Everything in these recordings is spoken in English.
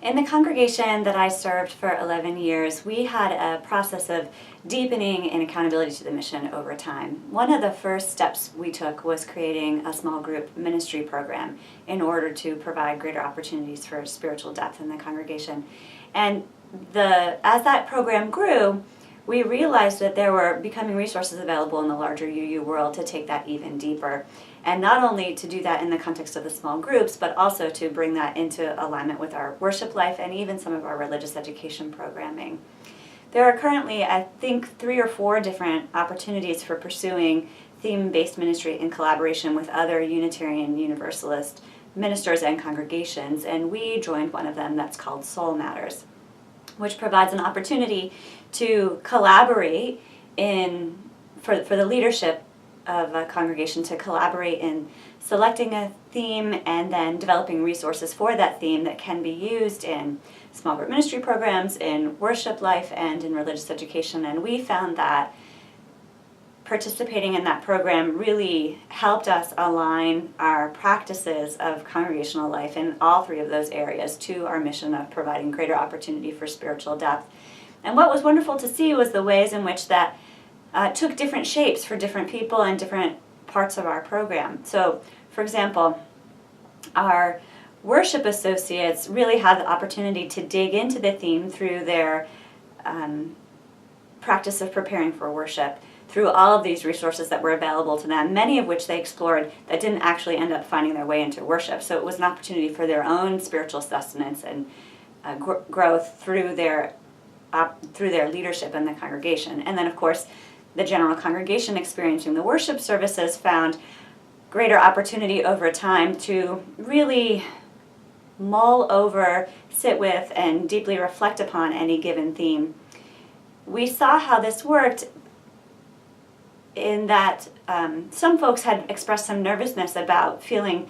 In the congregation that I served for 11 years, we had a process of deepening in accountability to the mission over time. One of the first steps we took was creating a small group ministry program in order to provide greater opportunities for spiritual depth in the congregation. And as that program grew, we realized that there were becoming resources available in the larger UU world to take that even deeper. And not only to do that in the context of the small groups, but also to bring that into alignment with our worship life and even some of our religious education programming. There are currently, I think, 3 or 4 different opportunities for pursuing theme-based ministry in collaboration with other Unitarian Universalist ministers and congregations, and we joined one of them that's called Soul Matters, which provides an opportunity to collaborate for the leadership of a congregation to collaborate in selecting a theme and then developing resources for that theme that can be used in small group ministry programs, in worship life, and in religious education. And we found that participating in that program really helped us align our practices of congregational life in all 3 of those areas to our mission of providing greater opportunity for spiritual depth. And what was wonderful to see was the ways in which that took different shapes for different people and different parts of our program. So, for example, our worship associates really had the opportunity to dig into the theme through their practice of preparing for worship, through all of these resources that were available to them, many of which they explored that didn't actually end up finding their way into worship. So it was an opportunity for their own spiritual sustenance and growth through their leadership in the congregation. And then, of course, the general congregation experiencing the worship services found greater opportunity over time to really mull over, sit with, and deeply reflect upon any given theme. We saw how this worked in that some folks had expressed some nervousness about feeling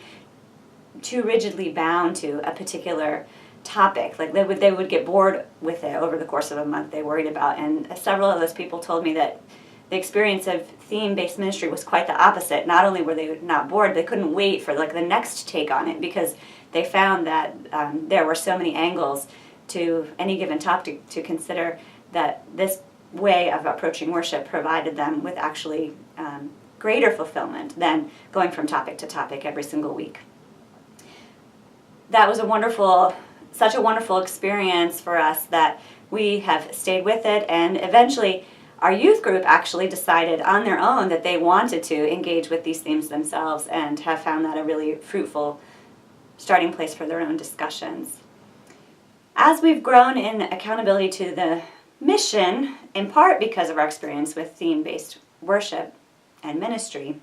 too rigidly bound to a particular topic. Like they would get bored with it over the course of a month, they worried about. And several of those people told me that the experience of theme-based ministry was quite the opposite. Not only were they not bored, they couldn't wait for the next take on it, because they found that there were so many angles to any given topic to consider that this way of approaching worship provided them with actually greater fulfillment than going from topic to topic every single week. That was such a wonderful experience for us that we have stayed with it, and eventually our youth group actually decided on their own that they wanted to engage with these themes themselves and have found that a really fruitful starting place for their own discussions. As we've grown in accountability to the mission, in part because of our experience with theme-based worship and ministry,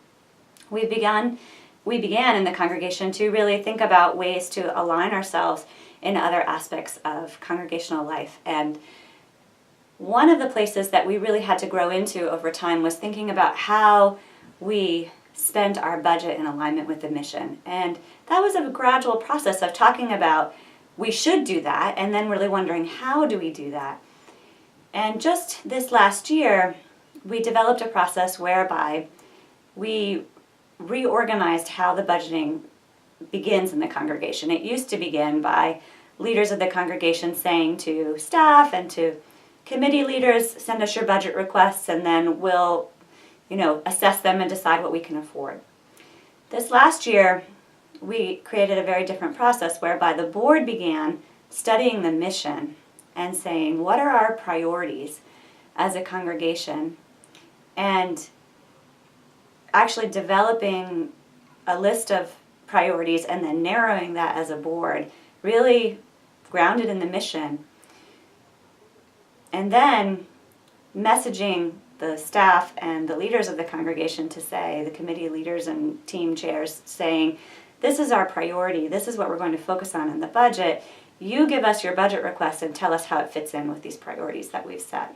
we began in the congregation to really think about ways to align ourselves in other aspects of congregational life. And one of the places that we really had to grow into over time was thinking about how we spent our budget in alignment with the mission. And that was a gradual process of talking about we should do that, and then really wondering how do we do that. And just this last year, we developed a process whereby we reorganized how the budgeting begins in the congregation. It used to begin by leaders of the congregation saying to staff and to committee leaders, send us your budget requests, and then we'll, assess them and decide what we can afford. This last year, we created a very different process whereby the board began studying the mission and saying, what are our priorities as a congregation? And actually developing a list of priorities and then narrowing that as a board, really grounded in the mission. And then messaging the staff and the leaders of the congregation to say, the committee leaders and team chairs saying, this is our priority, this is what we're going to focus on in the budget. You give us your budget request and tell us how it fits in with these priorities that we've set.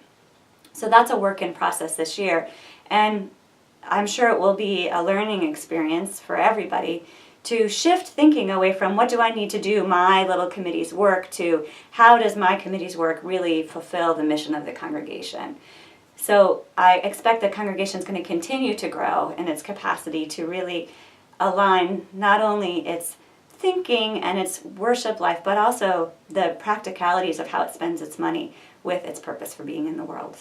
So that's a work in process this year. And I'm sure it will be a learning experience for everybody to shift thinking away from what do I need to do my little committee's work to how does my committee's work really fulfill the mission of the congregation. So I expect the congregation is going to continue to grow in its capacity to really align not only its thinking and its worship life, but also the practicalities of how it spends its money with its purpose for being in the world.